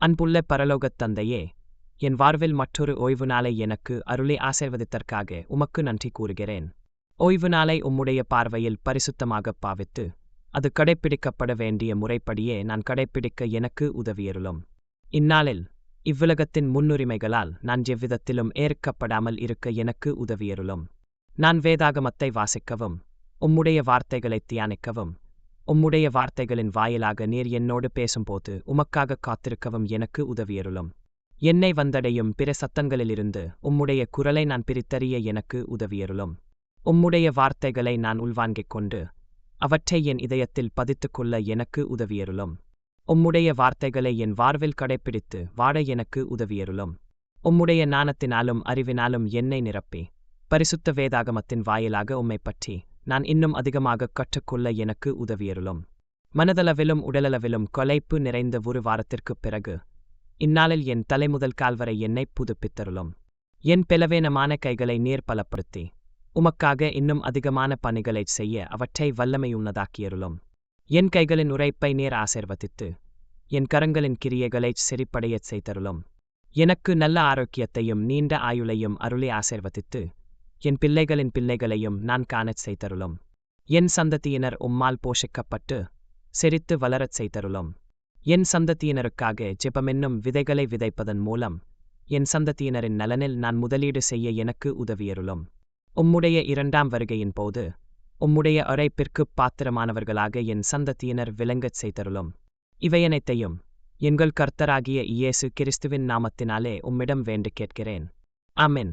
அன்புள்ள பரலோகத் தந்தையே, என் வாழ்வில் மற்றொரு ஓய்வு நாளை எனக்கு அருளி ஆசீர்வதித்தற்காக உமக்கு நன்றி கூறுகிறேன். ஓய்வு நாளை உம்முடைய பார்வையில் பரிசுத்தமாகப் பாவித்து, அது கடைப்பிடிக்கப்பட வேண்டிய முறைப்படியே நான் கடைப்பிடிக்க எனக்கு உதவியருளும். இந்நாளில் இவ்வுலகத்தின் முன்னுரிமைகளால் நான் எவ்விதத்திலும் ஏற்கப்படாமல் இருக்க எனக்கு உதவியருளும். நான் வேதாகமத்தை வாசிக்கவும், உம்முடைய வார்த்தைகளை தியானிக்கவும், உம்முடைய வார்த்தைகளின் வாயிலாக நீர் என்னோடு பேசும்போது உமக்காக காத்திருக்கவும் எனக்கு உதவியருளும். என்னை வந்தடையும் பிற சத்தங்களிலிருந்து உம்முடைய குரலை நான் பிரித்தறிய எனக்கு உதவியருளும். உம்முடைய வார்த்தைகளை நான் உள்வாங்கிக் கொண்டு அவற்றை என் இதயத்தில் பதித்துக்கொள்ள எனக்கு உதவியருளும். உம்முடைய வார்த்தைகளை என் வாழ்வில் கடைப்பிடித்து வாழ எனக்கு உதவியருளும். உம்முடைய ஞானத்தினாலும் அறிவினாலும் என்னை நிரப்பி, பரிசுத்த வேதாகமத்தின் வாயிலாக உம்மைப் பற்றி நான் இன்னும் அதிகமாக கற்றுக்கொள்ள எனக்கு உதவியருளும். மனதளவிலும் உடலளவிலும் கொலைப்பு நிறைந்த ஒரு வாரத்திற்குப் பிறகு இந்நாளில் என் தலைமுதல் கால்வரை என்னை புதுப்பித்தருளும். என் பலவீனமான கைகளை நீர் பலப்படுத்தி உமக்காக இன்னும் அதிகமான பணிகளைச் செய்ய அவற்றை வல்லமையுள்ளதாக்கியருளும். என் கைகளின் உரைப்பை நீர் ஆசீர்வதித்து என் கரங்களின் கிரியைகளைச் செறிப்படையச் செய்தருளும். எனக்கு நல்ல ஆரோக்கியத்தையும் நீண்ட ஆயுளையும் அருளி ஆசீர்வதித்து என் பிள்ளைகளின் பிள்ளைகளையும் நான் காணச் செய்தருளும். என் சந்ததியினர் உம்மால் போஷிக்கப்பட்டு செறித்து வளரச் செய்தருளும். என் சந்ததியினருக்காக ஜெபமென்னும் விதைகளை விதைப்பதன் மூலம் என் சந்ததியினரின் நலனில் நான் முதலீடு செய்ய எனக்கு உதவியருளும். உம்முடைய இரண்டாம் வருகையின் போது உம்முடைய அழைப்பிற்குப் பாத்திரமானவர்களாக என் சந்ததியினர் விளங்கச் செய்தருளும். இவையனைத்தையும் எங்கள் கர்த்தராகிய இயேசு கிறிஸ்துவின் நாமத்தினாலே உம்மிடம் வேண்டு கேட்கிறேன். ஆமென்.